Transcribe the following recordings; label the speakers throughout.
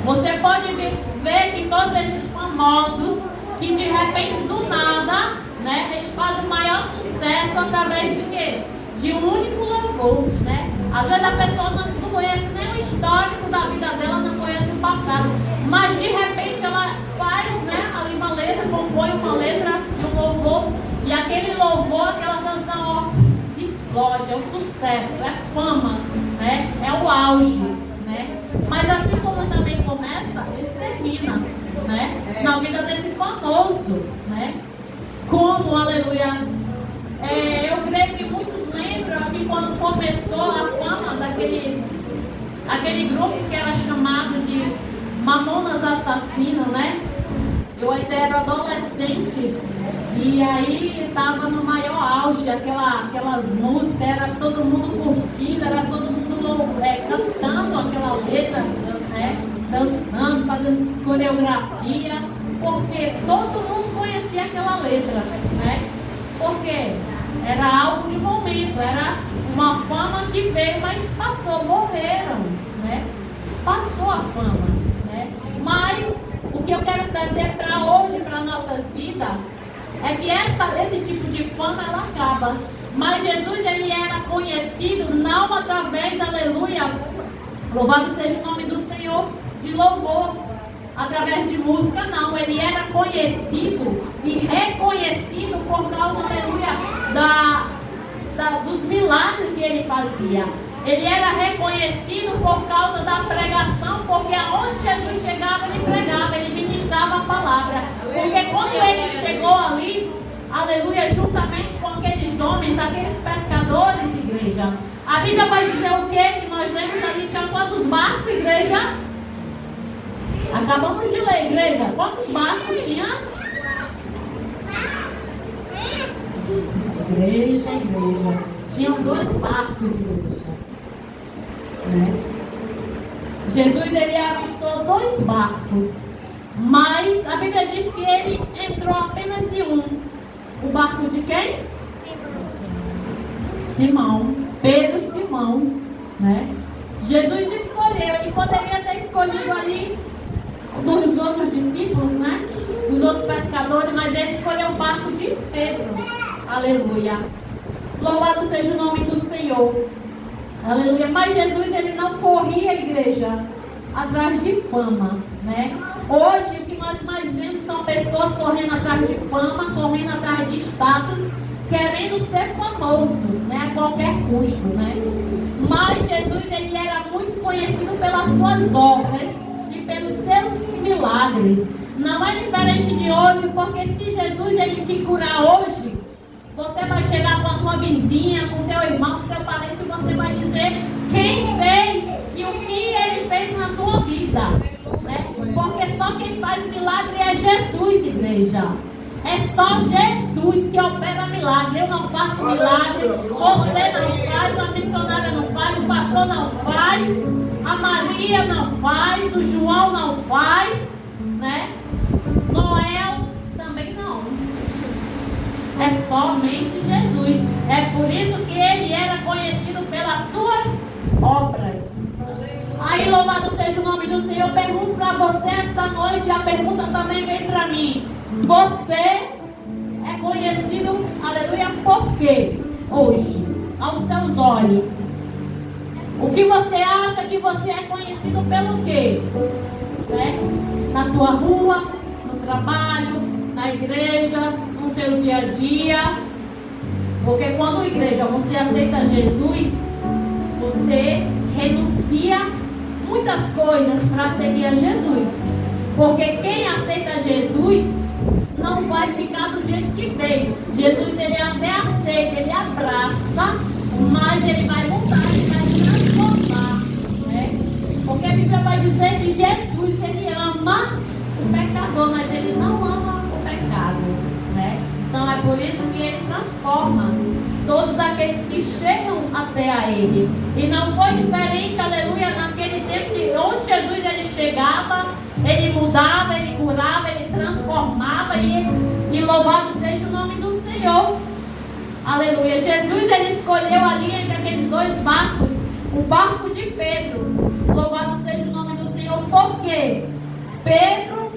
Speaker 1: Você pode ver que todos esses famosos, que de repente do nada, né, eles fazem o maior sucesso através de quê? De um único louvor, né? Às vezes a pessoa não conhece nem o histórico da vida dela, não conhece o passado, mas de repente ela faz, né, ali uma letra, compõe uma letra de um louvor, e aquele louvor, aquela canção, ó, explode, é o sucesso, é fama, né? É o auge, né? Mas assim como também começa, ele termina, né? Na vida desse famoso, né? Como, aleluia, eu creio que muitos lembram aqui quando começou a fama aquele grupo que era chamado de Mamonas Assassinas, né? Eu ainda era adolescente e aí estava no maior auge, aquelas músicas, era todo mundo curtindo, era todo mundo cantando aquela letra, né? Dançando, fazendo coreografia, porque todo mundo conhecia aquela letra, né? Porque era algo de momento, era uma fama que veio, mas passou, morreram, né? Passou a fama, né? Mas o que eu quero trazer para hoje, para nossas vidas, é que esse tipo de fama, ela acaba. Mas Jesus, ele era conhecido não através, aleluia, louvado seja o nome do Senhor, de louvor, através de música, não. Ele era conhecido e reconhecido por causa, aleluia, dos milagres que ele fazia. Ele era reconhecido por causa da pregação, porque aonde Jesus chegava, ele pregava, ele ministrava a palavra. Porque quando ele chegou ali, aleluia, juntamente com aqueles homens, aqueles pescadores, igreja, a Bíblia vai dizer o quê? Que nós lemos ali, tinha quantos barcos, igreja? Acabamos de ler, igreja. Quantos barcos tinha? Igreja. Tinham 2 barcos, igreja. Né? Jesus, ele avistou 2 barcos. Mas a Bíblia diz que ele entrou apenas em um. O barco de quem? Simão. Pedro Simão. Né? Jesus escolheu. Ele poderia ter escolhido ali dos outros discípulos, né? Dos outros pescadores, mas ele escolheu o barco de Pedro. Aleluia. Louvado seja o nome do Senhor. Aleluia. Mas Jesus, ele não corria, igreja, atrás de fama, né? Hoje, o que nós mais vemos são pessoas correndo atrás de fama, correndo atrás de status, querendo ser famoso, né? A qualquer custo, né? Mas Jesus, ele era muito conhecido pelas suas obras e pelos seus milagres. Não é diferente de hoje, porque se Jesus, ele te curar hoje, você vai chegar com a tua vizinha, com o teu irmão, com o teu parente, e você vai dizer quem fez e o que ele fez na tua vida, né? Porque só quem faz milagre é Jesus, igreja. É só Jesus que opera milagre. Eu não faço milagre, você não faz, a missionária não faz, o pastor não faz, a Maria não faz, o João não faz, né? Noel também não. É somente Jesus. É por isso que ele era conhecido pelas suas obras. Aí, louvado seja o nome do Senhor. Eu pergunto para você esta noite, a pergunta também vem para mim. Você é conhecido, aleluia, por quê? Hoje, aos teus olhos. O que você acha que você é conhecido pelo quê? Né? Na tua rua, no trabalho, na igreja, no teu dia a dia. Porque quando a igreja você aceita Jesus, você renuncia muitas coisas para seguir a Jesus. Porque quem aceita Jesus não vai ficar do jeito que veio. Jesus, ele até aceita, ele abraça, mas ele vai mudar, ele vai transformar, né? Porque a Bíblia vai dizer que Jesus, ele ama o pecador, mas ele não ama o pecado, né? Então é por isso que ele transforma todos aqueles que chegam até a ele. E não foi diferente, aleluia, naquele tempo que onde Jesus ele chegava, ele mudava, ele curava, ele transformava e louvado seja o nome do Senhor. Aleluia. Jesus, ele escolheu ali entre aqueles 2 barcos, o barco de Pedro. Louvado seja o nome do Senhor. Por Porque Pedro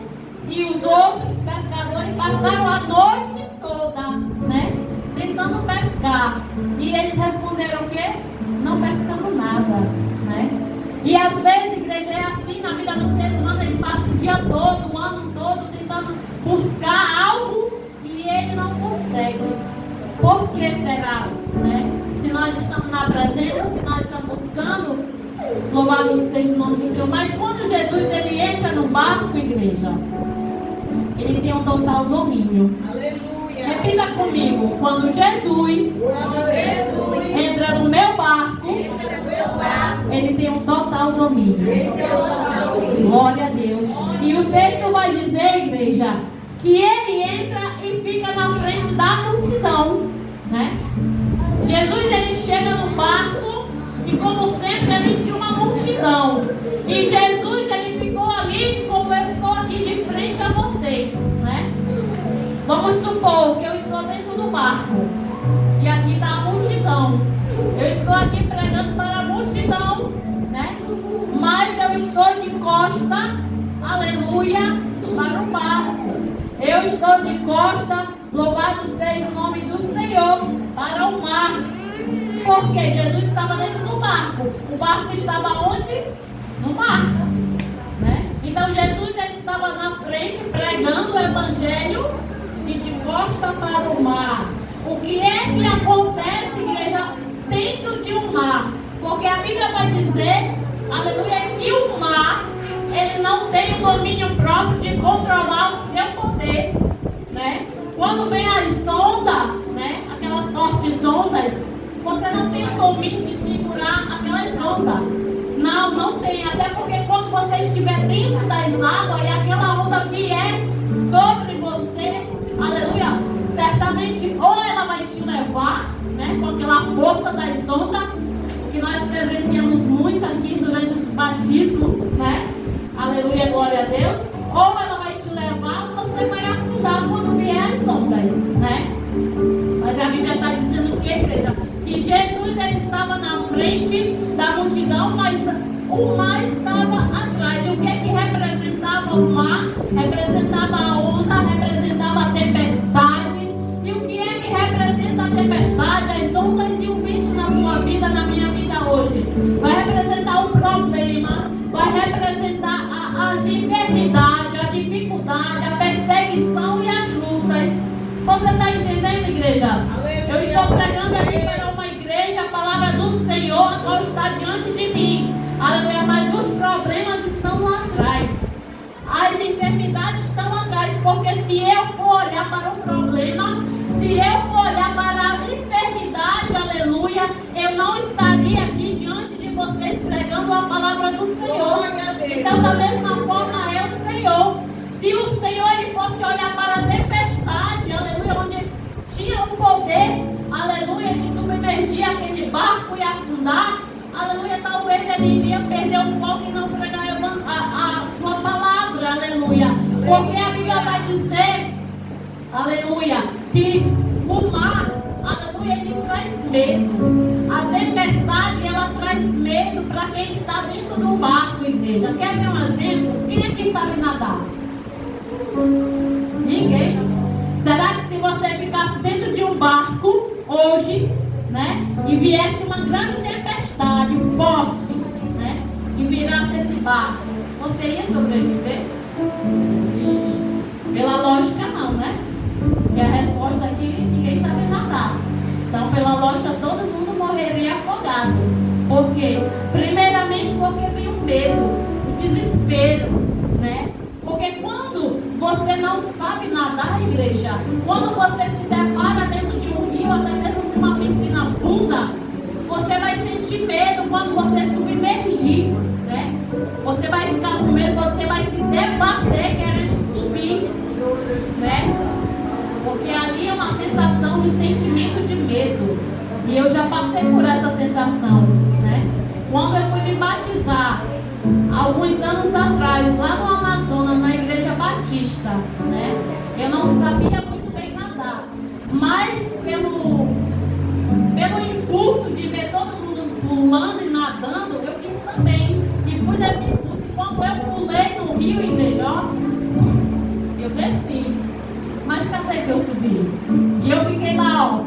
Speaker 1: e os outros pescadores passaram a noite toda, né, tentando pescar. E eles responderam o quê? Não pescamos nada, né? E às vezes, igreja, é assim na vida do ser humano. Ele passa o dia todo, o ano todo, tentando buscar algo e ele não consegue. Por que será, né? Se nós estamos na presença, se nós estamos buscando, louvado seja o nome do Senhor. Mas quando Jesus ele entra no barco, igreja, ele tem um total domínio. Aleluia. Repita comigo. Quando Jesus entra no meu barco, ele tem um total domínio. Glória a Deus. E o texto vai dizer, igreja, que ele entra e fica na frente da multidão, né? Jesus ele chega no barco e, como sempre, ele tinha uma multidão. E Jesus ele ficou ali como eu estou aqui de frente a vocês, né? Vamos supor que eu estou dentro do barco e aqui está a multidão. Eu estou aqui pregando para a multidão, né? Mas eu estou de costa, aleluia, para o barco. Eu estou de costa, louvado seja o nome do Senhor, para o mar. Porque Jesus estava dentro do barco. O barco estava onde? No mar, né? Então Jesus ele estava na frente pregando o evangelho e de costa para o mar. O que é que acontece, igreja, dentro de um mar? Porque a Bíblia vai dizer, aleluia, que o mar ele não tem o domínio próprio de controlar o seu poder, né? Quando vem as ondas, né, aquelas fortes ondas, você não tem o domínio de segurar aquelas ondas. Não, não tem. Até porque quando você estiver dentro das águas e aquela onda vier sobre você, aleluia, certamente ou ela vai te levar, né, com aquela força das ondas, que nós presenciamos muito aqui durante os batismos, né? Aleluia, glória a Deus. Ou ela vai te levar, ou você vai afundar quando vier as ondas, né? Mas a Bíblia está dizendo que, igreja, que Jesus ele estava na frente da multidão, mas o mar estava atrás. E o que é que representava o mar? Representava a onda, representava a tempestade. E o que é que representa a tempestade, as ondas e o vento na tua vida, na minha vida hoje? Vai representar o problema, vai representar as enfermidades, a dificuldade, a perseguição e as lutas. Você está entendendo, igreja? Eu estou pregando aqui para uma igreja, a palavra do Senhor, a qual está diante de mim. Aleluia, mas os problemas estão lá atrás. As enfermidades estão lá atrás, porque se eu for olhar para o problema, se eu for olhar para a enfermidade, aleluia, eu não estaria aqui diante de vocês pregando a palavra do Senhor. Então, da mesma forma é o Senhor. Se o Senhor ele fosse olhar para a tempestade, aleluia, onde tinha o poder, aleluia, de submergir aquele barco e afundar, aleluia, talvez ele iria perder o foco e não pregar a sua palavra, aleluia. Porque a Bíblia vai dizer, aleluia, que o mar, aleluia, ele traz medo. A tempestade, ela traz medo para quem está dentro do barco, igreja. Quer ver um exemplo? Quem aqui sabe nadar? Ninguém. Será que se você ficasse dentro de um barco hoje, né, e viesse uma grande tempestade forte, né, e virasse esse barco, você ia sobreviver? Pela lógica não, né? Porque a resposta aqui, ninguém sabe nadar. Então, pela lógica, todo mundo morreria afogado. Por quê? Primeiramente porque vem o medo, o desespero, né? Porque quando você não sabe nadar, igreja, quando você se depara dentro de um rio, até mesmo de uma piscina funda, você vai sentir medo quando você submergir, né? Você vai ficar com medo, você vai se debater querendo subir, né? Porque ali é uma sensação de sentimento de medo. E eu já passei por essa sensação, né? Quando eu fui me batizar, alguns anos atrás, lá no Amazonas, na Igreja Batista, né? Eu não sabia muito bem nadar. Mas pelo impulso de ver todo mundo pulando e nadando, eu quis também. E fui nesse impulso. E quando eu pulei, subiu, igreja, ó. Eu desci. Mas cadê que eu subi? E eu fiquei lá, ó.